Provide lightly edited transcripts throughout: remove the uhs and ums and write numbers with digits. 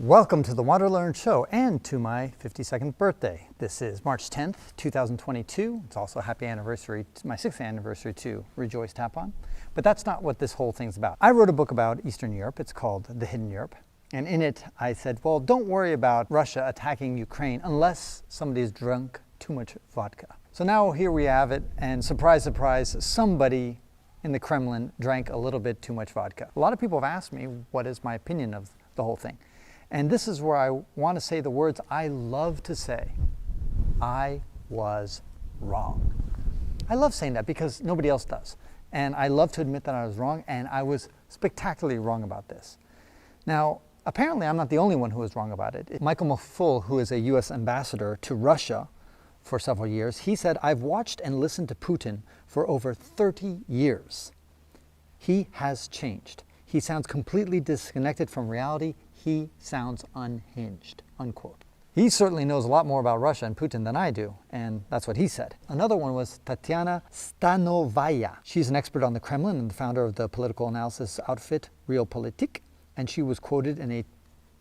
Welcome to the WanderLearn show and to my 52nd birthday. This is March 10th, 2022. It's also a happy anniversary, my 6th anniversary to Rejoice Tapon. But that's not what this whole thing's about. I wrote a book about Eastern Europe. It's called The Hidden Europe. And in it, I said, well, don't worry about Russia attacking Ukraine unless somebody's drunk too much vodka. So now here we have it, and surprise, surprise, somebody in the Kremlin drank a little bit too much vodka. A lot of people have asked me what is my opinion of the whole thing. And this is where I want to say the words I love to say. I was wrong. I love saying that because nobody else does. And I love to admit that I was wrong, and I was spectacularly wrong about this. Now, apparently I'm not the only one who was wrong about it. Michael Maful, who is a US ambassador to Russia for several years, he said, I've watched and listened to Putin for over 30 years. He has changed. He sounds completely disconnected from reality. He sounds unhinged, unquote. He certainly knows a lot more about Russia and Putin than I do, and that's what he said. Another one was Tatiana Stanovaya. She's an expert on the Kremlin and the founder of the political analysis outfit Realpolitik, and she was quoted in a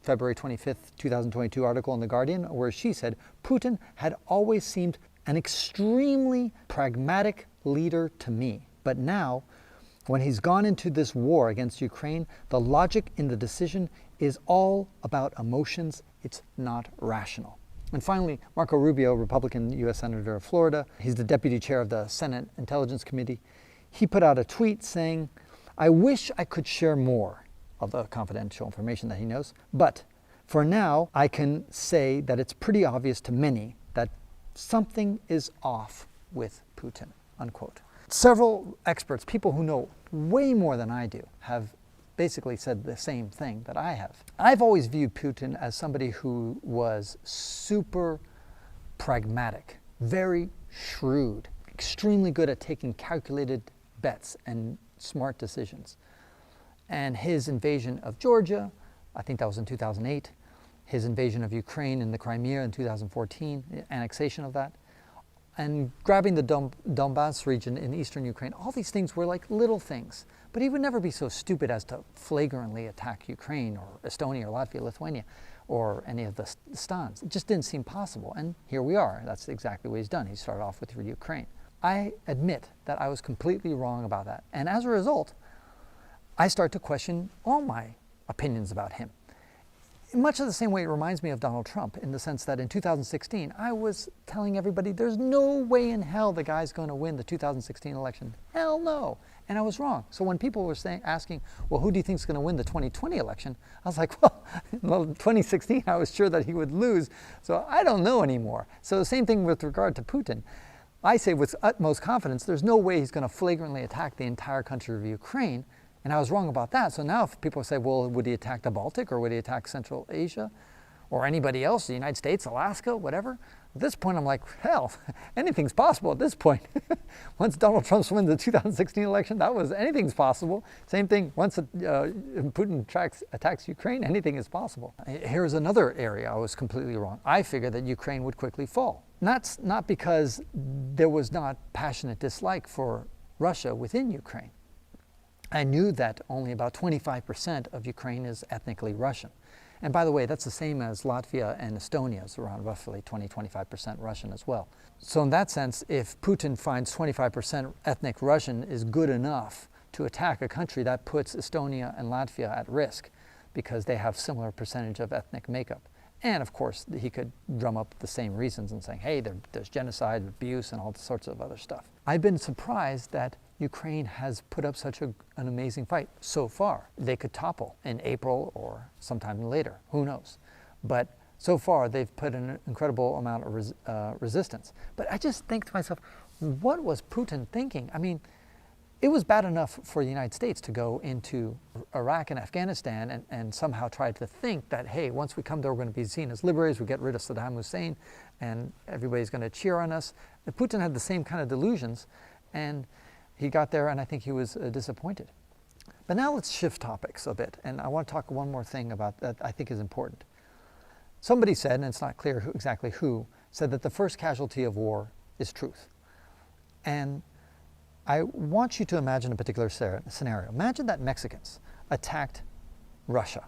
February 25th, 2022 article in The Guardian where she said, Putin had always seemed an extremely pragmatic leader to me, but now, when he's gone into this war against Ukraine, the logic in the decision is all about emotions. It's not rational. And finally, Marco Rubio, Republican U.S. Senator of Florida, he's the deputy chair of the Senate Intelligence Committee. He put out a tweet saying, I wish I could share more of the confidential information that he knows, but for now, I can say that it's pretty obvious to many that something is off with Putin, unquote. Several experts, people who know way more than I do, have basically said the same thing that I have. I've always viewed Putin as somebody who was super pragmatic, very shrewd, extremely good at taking calculated bets and smart decisions. And his invasion of Georgia, I think that was in 2008, his invasion of Ukraine in the Crimea in 2014, the annexation of that, and grabbing the Donbass region in eastern Ukraine, all these things were like little things. But he would never be so stupid as to flagrantly attack Ukraine or Estonia or Latvia, Lithuania, or any of the stans. It just didn't seem possible. And here we are. That's exactly what he's done. He started off with Ukraine. I admit that I was completely wrong about that. And as a result, I start to question all my opinions about him. In much of the same way, it reminds me of Donald Trump in the sense that in 2016, I was telling everybody there's no way in hell the guy's going to win the 2016 election. Hell no. And I was wrong. So when people were asking, well, who do you think is going to win the 2020 election? I was like, well, in 2016, I was sure that he would lose. So I don't know anymore. So the same thing with regard to Putin. I say with utmost confidence, there's no way he's going to flagrantly attack the entire country of Ukraine. And I was wrong about that. So now if people say, well, would he attack the Baltic or would he attack Central Asia or anybody else, the United States, Alaska, whatever? At this point, I'm like, hell, anything's possible at this point. Once Donald Trump wins the 2016 election, anything's possible. Same thing, once Putin attacks Ukraine, anything is possible. Here's another area I was completely wrong. I figured that Ukraine would quickly fall. That's not because there was not passionate dislike for Russia within Ukraine. I knew that only about 25% of Ukraine is ethnically Russian. And by the way, that's the same as Latvia and Estonia, is around roughly 20-25% Russian as well. So in that sense, if Putin finds 25% ethnic Russian is good enough to attack a country, that puts Estonia and Latvia at risk because they have similar percentage of ethnic makeup. And of course, he could drum up the same reasons and saying, hey, there's genocide, abuse, and all sorts of other stuff. I've been surprised that Ukraine has put up such an amazing fight so far. They could topple in April or sometime later, who knows. But so far, they've put an incredible amount of resistance. But I just think to myself, what was Putin thinking? I mean, it was bad enough for the United States to go into Iraq and Afghanistan and somehow try to think that, hey, once we come there, we're going to be seen as liberators, we get rid of Saddam Hussein, and everybody's going to cheer on us. Putin had the same kind of delusions, and he got there, and I think he was disappointed. But now let's shift topics a bit, and I want to talk one more thing about that I think is important. Somebody said, and it's not clear exactly who, said that the first casualty of war is truth. And I want you to imagine a particular scenario. Imagine that Mexicans attacked Russia.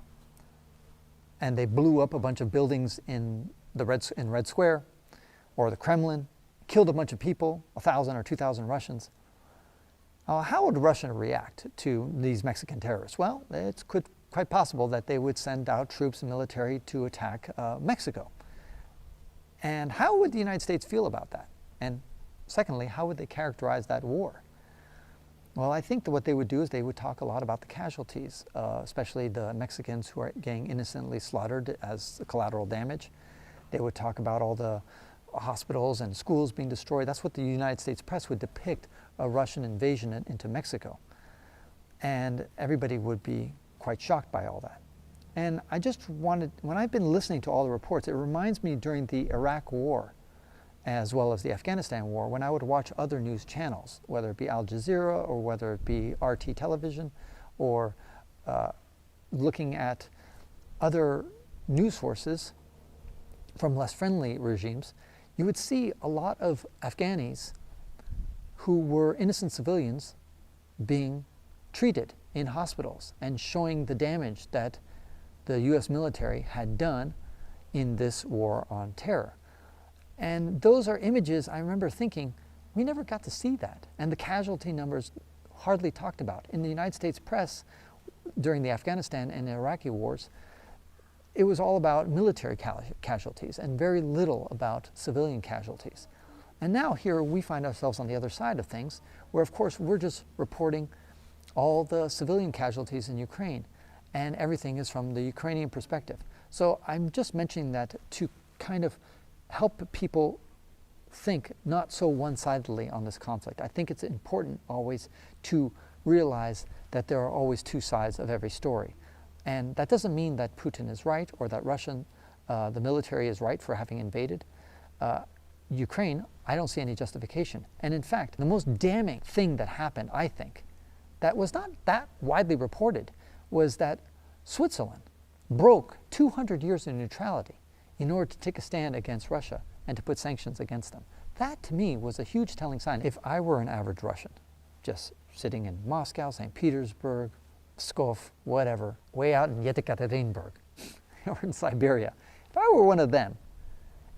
and they blew up a bunch of buildings in Red Square or the Kremlin, killed a bunch of people, 1,000 or 2,000 Russians. How would Russia react to these Mexican terrorists? Well, it's quite possible that they would send out troops and military to attack Mexico. And how would the United States feel about that? And secondly, how would they characterize that war? Well, I think that what they would do is they would talk a lot about the casualties, especially the Mexicans who are getting innocently slaughtered as collateral damage. They would talk about all the hospitals and schools being destroyed. That's what the United States press would depict a Russian invasion into Mexico. And everybody would be quite shocked by all that. And I just wanted, when I've been listening to all the reports, it reminds me during the Iraq War, as well as the Afghanistan war, when I would watch other news channels, whether it be Al Jazeera or whether it be RT television, or looking at other news sources from less friendly regimes, you would see a lot of Afghanis who were innocent civilians being treated in hospitals and showing the damage that the US military had done in this war on terror. And those are images I remember thinking, we never got to see that. And the casualty numbers hardly talked about. In the United States press during the Afghanistan and Iraqi wars, it was all about military casualties and very little about civilian casualties. And now here we find ourselves on the other side of things, where of course we're just reporting all the civilian casualties in Ukraine, and everything is from the Ukrainian perspective. So I'm just mentioning that to kind of help people think not so one-sidedly on this conflict. I think it's important always to realize that there are always two sides of every story. And that doesn't mean that Putin is right or that the military is right for having invaded Ukraine. I don't see any justification. And in fact, the most damning thing that happened, I think, that was not that widely reported, was that Switzerland broke 200 years of neutrality in order to take a stand against Russia and to put sanctions against them. That, to me, was a huge telling sign. If I were an average Russian, just sitting in Moscow, St. Petersburg, Pskov, whatever, way out in Yekaterinburg, or in Siberia, if I were one of them,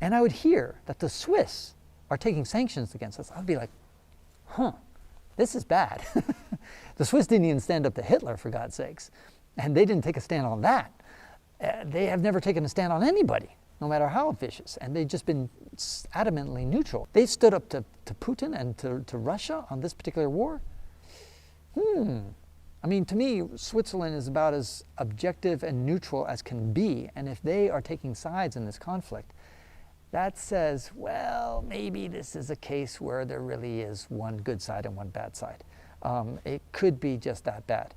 and I would hear that the Swiss are taking sanctions against us, I'd be like, this is bad. The Swiss didn't even stand up to Hitler, for God's sakes, and they didn't take a stand on that. They have never taken a stand on anybody, no matter how vicious, and they've just been adamantly neutral. They stood up to Putin and to Russia on this particular war. I mean, to me, Switzerland is about as objective and neutral as can be, and if they are taking sides in this conflict, that says, well, maybe this is a case where there really is one good side and one bad side. It could be just that bad.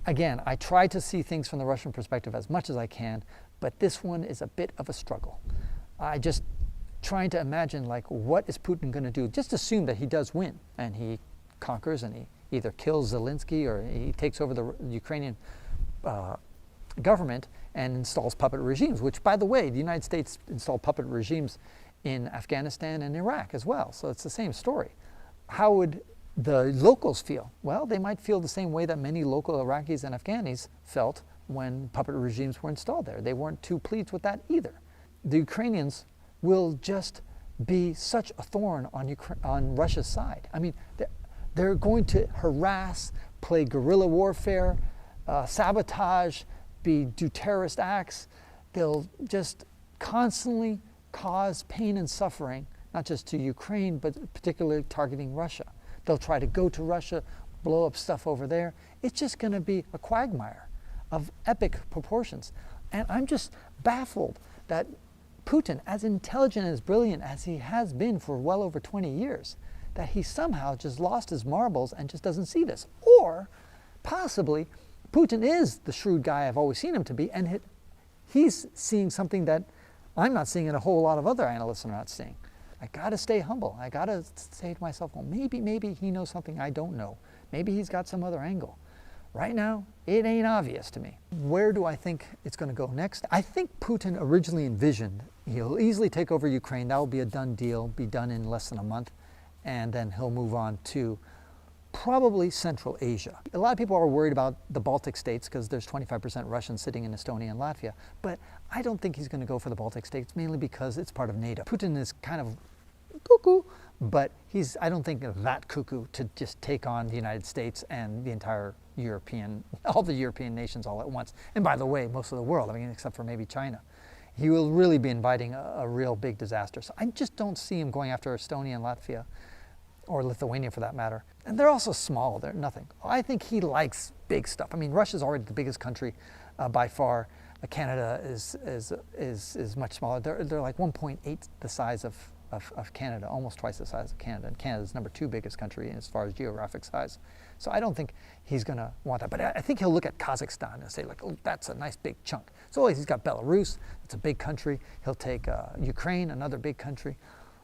Again, I try to see things from the Russian perspective as much as I can, but this one is a bit of a struggle. I just trying to imagine, like, what is Putin going to do? Just assume that he does win and he conquers and he either kills Zelensky or he takes over the Ukrainian government and installs puppet regimes, which, by the way, the United States installed puppet regimes in Afghanistan and Iraq as well. So it's the same story. How would the locals feel? Well, they might feel the same way that many local Iraqis and Afghanis felt when puppet regimes were installed there. They weren't too pleased with that either. The Ukrainians will just be such a thorn on Russia's side. I mean, they're going to harass, play guerrilla warfare, sabotage, do terrorist acts. They'll just constantly cause pain and suffering, not just to Ukraine, but particularly targeting Russia. They'll try to go to Russia, blow up stuff over there. It's just going to be a quagmire of epic proportions. And I'm just baffled that Putin, as intelligent and as brilliant as he has been for well over 20 years, that he somehow just lost his marbles and just doesn't see this. Or possibly Putin is the shrewd guy I've always seen him to be, and he's seeing something that I'm not seeing and a whole lot of other analysts are not seeing. I got to stay humble. I got to say to myself, well, maybe he knows something I don't know. Maybe he's got some other angle. Right now, it ain't obvious to me. Where do I think it's going to go next? I think Putin originally envisioned he'll easily take over Ukraine. That will be a done deal, be done in less than a month, and then he'll move on to probably Central Asia. A lot of people are worried about the Baltic states because there's 25% Russians sitting in Estonia and Latvia, but I don't think he's going to go for the Baltic states, mainly because it's part of NATO. Putin is kind of cuckoo, but I don't think that cuckoo to just take on the United States and the entire all the European nations all at once. And by the way, most of the world, I mean, except for maybe China. He will really be inviting a real big disaster. So I just don't see him going after Estonia and Latvia, or Lithuania for that matter. And they're also small, they're nothing. I think he likes big stuff. I mean, Russia's already the biggest country by far. Canada is much smaller. They're like 1.8 the size of Canada, almost twice the size of Canada. And Canada's number 2 biggest country as far as geographic size. So I don't think he's gonna want that. But I think he'll look at Kazakhstan and say like, oh, that's a nice big chunk. So he's got Belarus, it's a big country. He'll take Ukraine, another big country,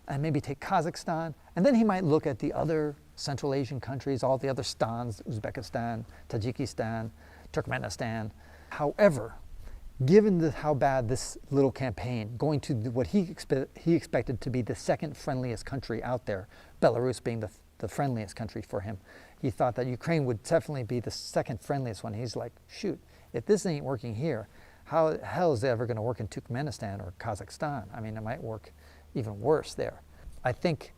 and maybe take Kazakhstan. And then he might look at the other Central Asian countries, all the other stans, Uzbekistan, Tajikistan, Turkmenistan. However, given how bad this little campaign, going to what he expected to be the second friendliest country out there, Belarus being the friendliest country for him, he thought that Ukraine would definitely be the second friendliest one. He's like, shoot, if this ain't working here, how the hell is it ever going to work in Turkmenistan or Kazakhstan? I mean, it might work even worse there. I think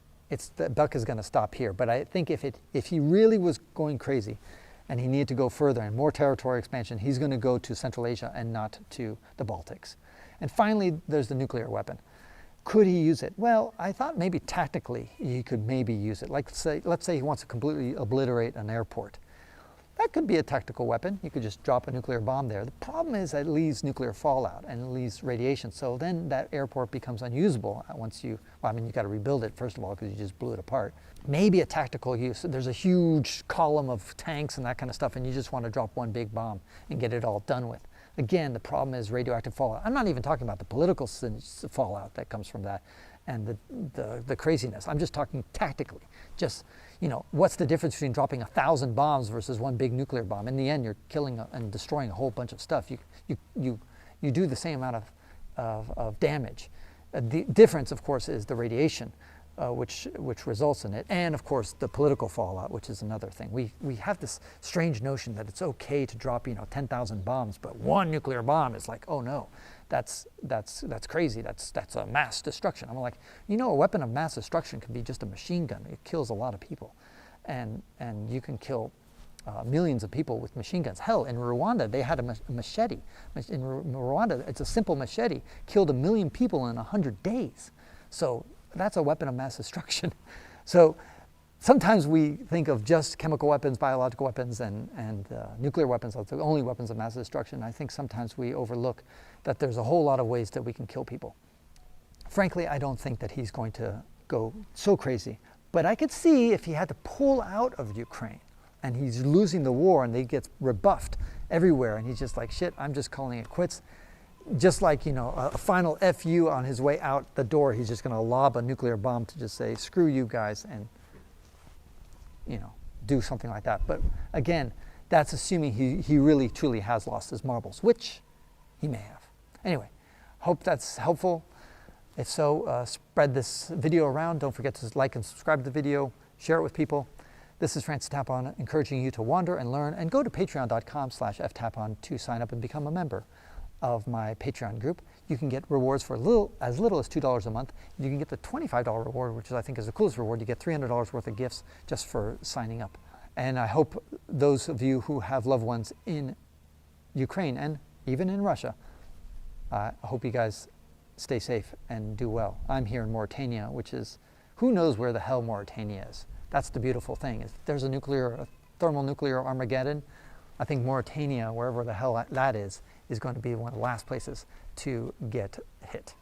the buck is going to stop here. But I think if he really was going crazy and he needed to go further and more territory expansion, he's going to go to Central Asia and not to the Baltics. And finally, there's the nuclear weapon. Could he use it? Well, I thought maybe tactically he could maybe use it. Like let's say he wants to completely obliterate an airport. That could be a tactical weapon. You could just drop a nuclear bomb there. The problem is that it leaves nuclear fallout and it leaves radiation. So then that airport becomes unusable once you got to rebuild it, first of all, because you just blew it apart. Maybe a tactical use. There's a huge column of tanks and that kind of stuff, and you just want to drop one big bomb and get it all done with. Again, the problem is radioactive fallout. I'm not even talking about the political fallout that comes from that and the craziness. I'm just talking tactically. Just, what's the difference between dropping 1,000 bombs versus one big nuclear bomb? In the end, you're killing and destroying a whole bunch of stuff. You do the same amount of damage. The difference, of course, is the radiation, which results in it, and of course the political fallout, which is another thing. We have this strange notion that it's okay to drop 10,000 bombs, but one nuclear bomb is like, oh no, that's crazy. That's a mass destruction. I'm like, a weapon of mass destruction can be just a machine gun. It kills a lot of people, and you can kill millions of people with machine guns. Hell, in Rwanda they had a machete. In Rwanda, it's a simple machete, killed 1 million people in 100 days. So that's a weapon of mass destruction. So sometimes we think of just chemical weapons, biological weapons, and nuclear weapons as the only weapons of mass destruction. I think sometimes we overlook that there's a whole lot of ways that we can kill people. Frankly, I don't think that he's going to go so crazy. But I could see if he had to pull out of Ukraine and he's losing the war and he gets rebuffed everywhere and he's just like, shit, I'm just calling it quits. Just like, a final FU on his way out the door, he's just going to lob a nuclear bomb to just say, screw you guys, and, do something like that. But again, that's assuming he really, truly has lost his marbles, which he may have. Anyway, hope that's helpful. If so, spread this video around. Don't forget to like and subscribe to the video, share it with people. This is Francis Tapon, encouraging you to wander and learn, and go to patreon.com/ftapon to sign up and become a member of my Patreon group. You can get rewards for as little as $2 a month. You can get the $25 reward, which I think is the coolest reward. You get $300 worth of gifts just for signing up. And I hope those of you who have loved ones in Ukraine and even in Russia, I hope you guys stay safe and do well. I'm here in Mauritania, which is, who knows where the hell Mauritania is. That's the beautiful thing. If there's a thermonuclear Armageddon, I think Mauritania, wherever the hell that is going to be one of the last places to get hit.